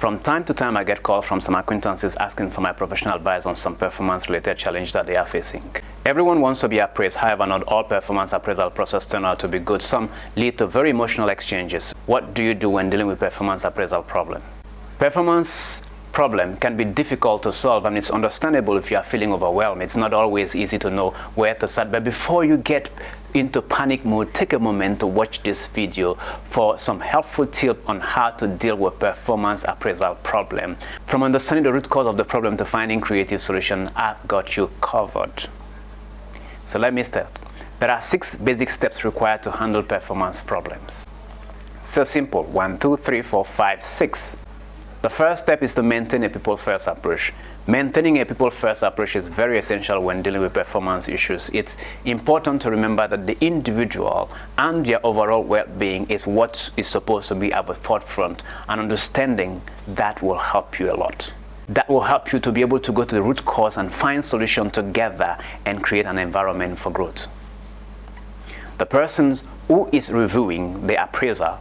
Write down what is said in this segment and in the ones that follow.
From time to time, I get calls from some acquaintances asking for my professional advice on some performance-related challenge that they are facing. Everyone wants to be appraised, however, not all performance appraisal processes turn out to be good. Some lead to very emotional exchanges. What do you do when dealing with performance appraisal problem? Performance problem can be difficult to solve, and it's understandable if you are feeling overwhelmed. It's not always easy to know where to start, but before you get into panic mode, take a moment to watch this video for some helpful tips on how to deal with performance appraisal problem. From understanding the root cause of the problem to finding creative solution, I've got you covered. So let me start. There are 6 basic steps required to handle performance problems. So simple: 1, 2, 3, 4, 5, 6. The first step is to maintain a people-first approach. Maintaining a people-first approach is very essential when dealing with performance issues. It's important to remember that the individual and their overall well-being is what is supposed to be at the forefront, and understanding that will help you a lot. That will help you to be able to go to the root cause and find solutions together and create an environment for growth. The person who is reviewing the appraiser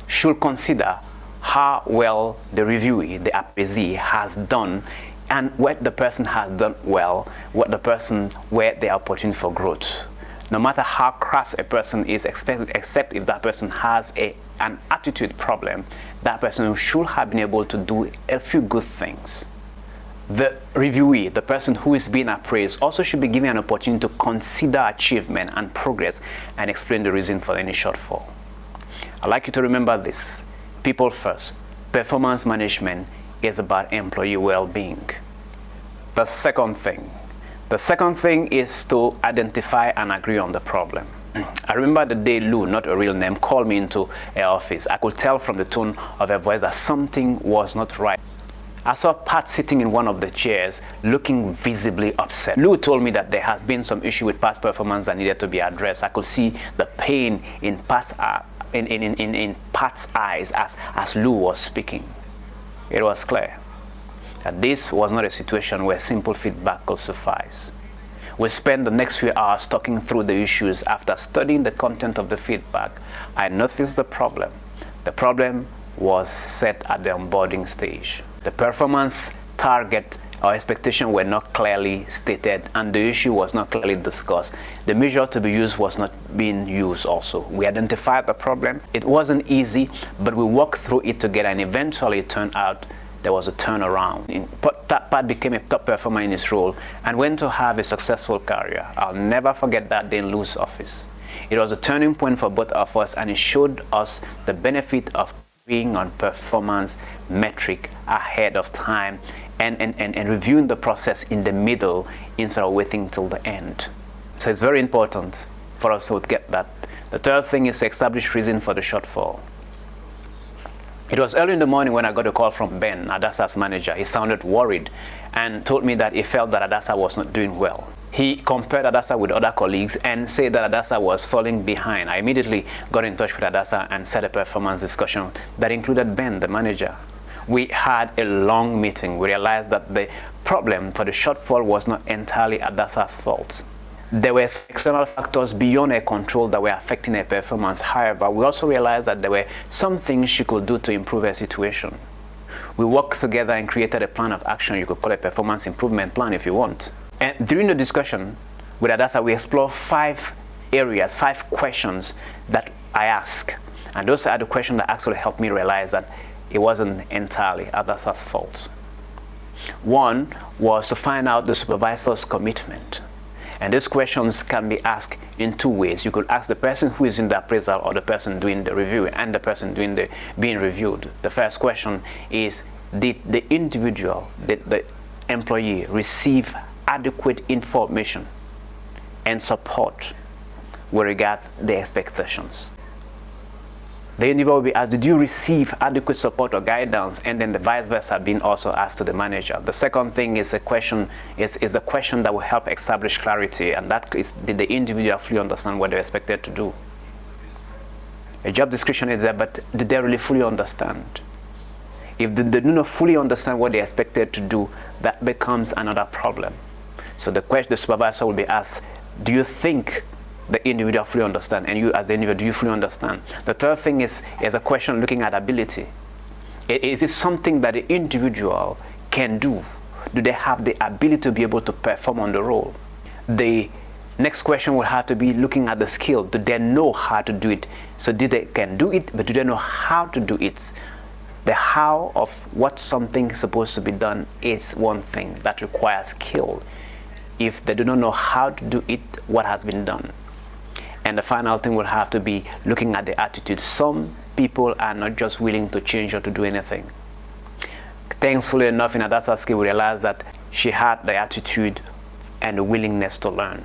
should consider how well the reviewee, the appraisee, has done, and what the person has done well, where the opportunity for growth. No matter how crass a person is, except if that person has an attitude problem, that person should have been able to do a few good things. The reviewee, the person who is being appraised, also should be given an opportunity to consider achievement and progress and explain the reason for any shortfall. I'd like you to remember this. People first. Performance management is about employee well-being. The second thing is to identify and agree on the problem. I remember the day Lou, not a real name, called me into her office. I could tell from the tone of her voice that something was not right. I saw Pat sitting in one of the chairs looking visibly upset. Lou told me that there has been some issue with Pat's performance that needed to be addressed. I could see the pain in Pat's eyes as Lou was speaking. It was clear that this was not a situation where simple feedback could suffice. We spent the next few hours talking through the issues. After studying the content of the feedback, I noticed the problem. The problem was set at the onboarding stage. The performance target or expectation were not clearly stated, and the issue was not clearly discussed. The measure to be used was not being used also. We identified the problem. It wasn't easy, but we worked through it together, and eventually it turned out there was a turnaround. Pat became a top performer in his role and went to have a successful career. I'll never forget that day in Lou's office. It was a turning point for both of us, and it showed us the benefit of being on performance metric ahead of time and reviewing the process in the middle instead of waiting till the end. So it's very important for us to get that. The third thing is to establish reason for the shortfall. It was early in the morning when I got a call from Ben, Adasa's manager. He sounded worried and told me that he felt that Adasa was not doing well. He compared Adasa with other colleagues and said that Adasa was falling behind. I immediately got in touch with Adasa and set a performance discussion that included Ben, the manager. We had a long meeting. We realized that the problem for the shortfall was not entirely Adasa's fault. There were external factors beyond her control that were affecting her performance. However, we also realized that there were some things she could do to improve her situation. We worked together and created a plan of action. You could call it a performance improvement plan if you want. And during the discussion with Adasa, we explored 5 areas, 5 questions that I asked. And those are the questions that actually helped me realize that it wasn't entirely Adasa's fault. One was to find out the supervisor's commitment. And these questions can be asked in 2 ways. You could ask the person who is in the appraisal or the person doing the review and the person doing the being reviewed. The first question is, did the individual, the employee, receive adequate information and support with regard to the expectations? The individual will be asked, did you receive adequate support or guidance? And then the vice versa being also asked to the manager. The second thing is a question that will help establish clarity, and that is, did the individual fully understand what they're expected to do? A job description is there, but did they really fully understand? If they do not fully understand what they're expected to do, that becomes another problem. So the supervisor will be asked, do you think the individual fully understand? And you as the individual, do you fully understand? The third thing is a question looking at ability. Is it something that the individual can do? Do they have the ability to be able to perform on the role? The next question will have to be looking at the skill. Do they know how to do it? So they can do it, but do they know how to do it? The how of what something is supposed to be done is one thing that requires skill. If they do not know how to do it, what has been done? And the final thing will have to be looking at the attitude. Some people are not just willing to change or to do anything. Thankfully enough, in Adassa's case, we realized that she had the attitude and the willingness to learn.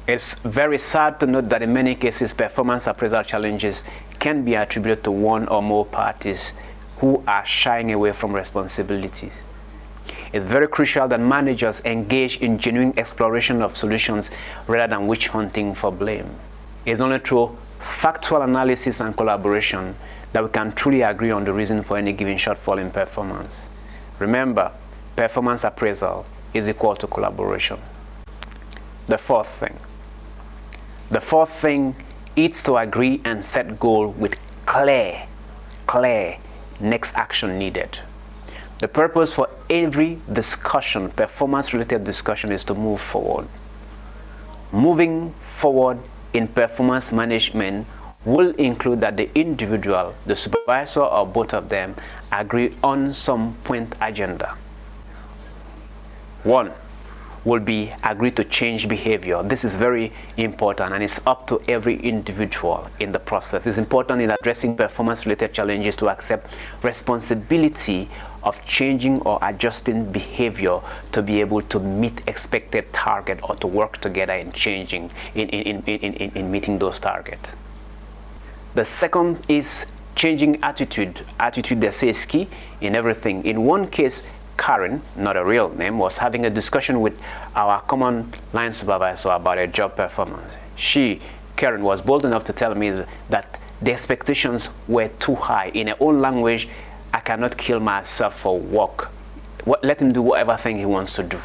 It's very sad to note that in many cases, performance appraisal challenges can be attributed to one or more parties who are shying away from responsibilities. It's very crucial that managers engage in genuine exploration of solutions rather than witch hunting for blame. It's only through factual analysis and collaboration that we can truly agree on the reason for any given shortfall in performance. Remember, performance appraisal is equal to collaboration. The fourth thing is to agree and set goal with clear next action needed. The purpose for every discussion, performance-related discussion, is to move forward. Moving forward in performance management will include that the individual, the supervisor, or both of them agree on some point agenda. One will be agree to change behavior. This is very important, and it's up to every individual in the process. It's important in addressing performance-related challenges to accept responsibility of changing or adjusting behavior to be able to meet expected target or to work together in changing, in meeting those targets. The second is changing attitude. Attitude, they say, is key in everything. In one case, Karen, not a real name, was having a discussion with our common line supervisor about a job performance. Karen, was bold enough to tell me that the expectations were too high. In her own language, I cannot kill myself for work. Let him do whatever thing he wants to do.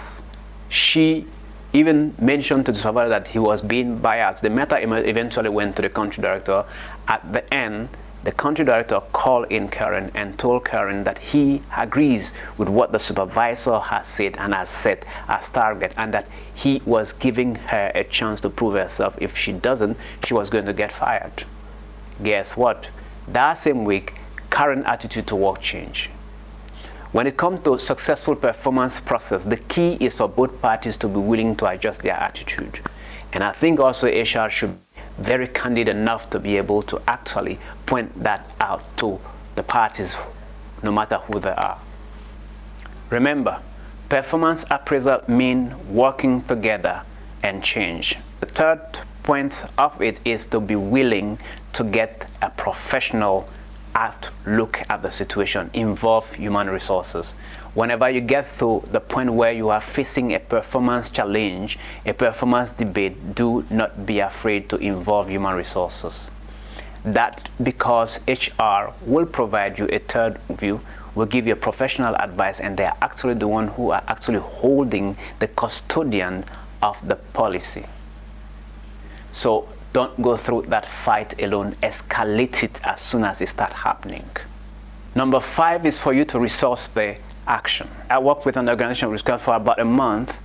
She even mentioned to the supervisor that he was being biased. The matter eventually went to the country director. At the end, the country director called in Karen and told Karen that he agrees with what the supervisor has said and has set as target, and that he was giving her a chance to prove herself. If she doesn't, she was going to get fired. Guess what? That same week, Karen's attitude to work changed. When it comes to successful performance process, the key is for both parties to be willing to adjust their attitude. And I think also HR should be very candid enough to be able to actually point that out to the parties, no matter who they are. Remember, performance appraisal means working together and change. The third point of it is to be willing to get a professional look at the situation, involve human resources. Whenever you get to the point where you are facing a performance challenge, a performance debate, do not be afraid to involve human resources. That because HR will provide you a third view, will give you professional advice, and they are actually the one who are actually holding the custodian of the policy. So don't go through that fight alone. Escalate it as soon as it starts happening. Number 5 is for you to resource the action. I worked with an organization for about a month.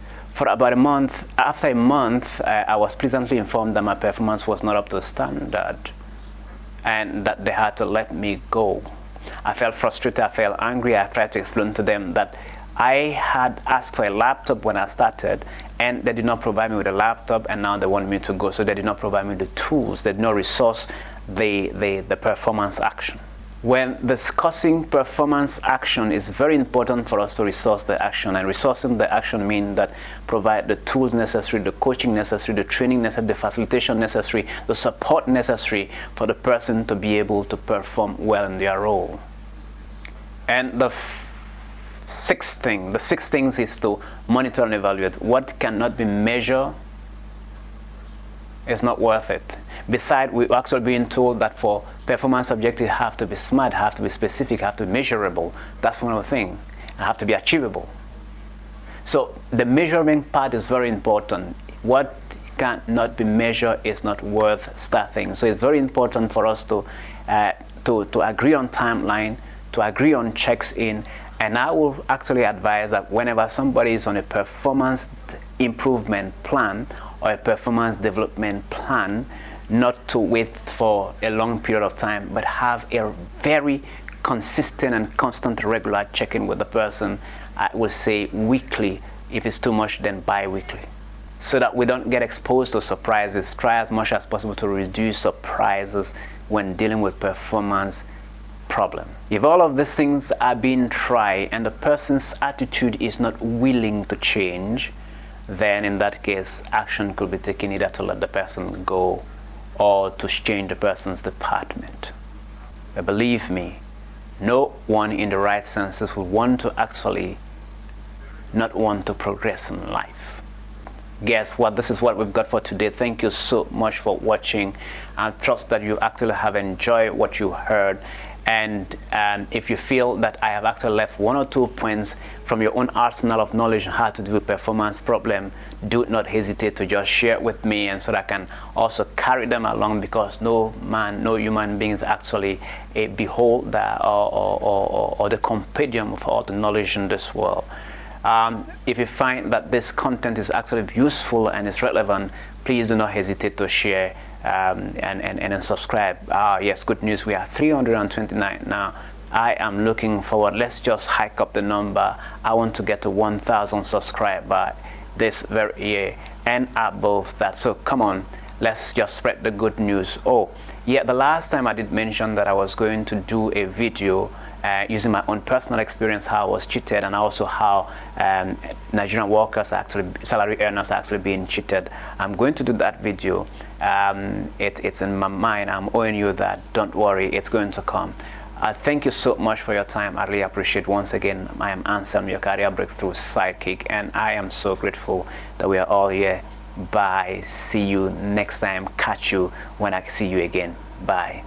After a month, I was pleasantly informed that my performance was not up to standard and that they had to let me go. I felt frustrated, I felt angry. I tried to explain to them that I had asked for a laptop when I started, and they did not provide me with a laptop, and now they want me to go. So they did not provide me the tools. They did not resource the performance action. When discussing performance action, it's very important for us to resource the action. And resourcing the action means that provide the tools necessary, the coaching necessary, the training necessary, the facilitation necessary, the support necessary for the person to be able to perform well in their role. And the sixth thing is to monitor and evaluate. What cannot be measured is not worth it. Besides, we're actually being told that for performance objectives have to be smart, have to be specific, have to be measurable. That's one of the things. And have to be achievable. So the measuring part is very important. What cannot be measured is not worth starting. So it's very important for us to agree on timeline, to agree on checks in. And I will actually advise that whenever somebody is on a performance improvement plan or a performance development plan, not to wait for a long period of time, but have a very consistent and constant regular check-in with the person. I will say weekly. If it's too much, then bi-weekly, so that we don't get exposed to surprises. Try as much as possible to reduce surprises when dealing with performance problem. If all of these things are being tried and the person's attitude is not willing to change, then in that case, action could be taken either to let the person go or to change the person's department. But believe me, no one in the right senses would want to actually not want to progress in life. Guess what? This is what we've got for today. Thank you so much for watching. I trust that you actually have enjoyed what you heard. And if you feel that I have actually left 1 or 2 points from your own arsenal of knowledge on how to deal with performance problem, do not hesitate to just share it with me, and so that I can also carry them along, because no human being is actually a beholder or the compendium of all the knowledge in this world. If you find that this content is actually useful and is relevant, please do not hesitate to share and subscribe. Yes, good news, we are 329 now. I am looking forward. Let's just hike up the number. I want to get to 1,000 subscribers this very year and above that. So come on, let's just spread the good news. Oh yeah, the last time I did mention that I was going to do a video using my own personal experience, how I was cheated, and also how Nigerian workers, actually salary earners, are actually being cheated. I'm going to do that video. It's in my mind. I'm owing you that. Don't worry, it's going to come. Thank you so much for your time. I really appreciate. Once again, I am Anselm, your career breakthrough sidekick, and I am so grateful that we are all here. Bye. See you next time. Catch you when I see you again. Bye.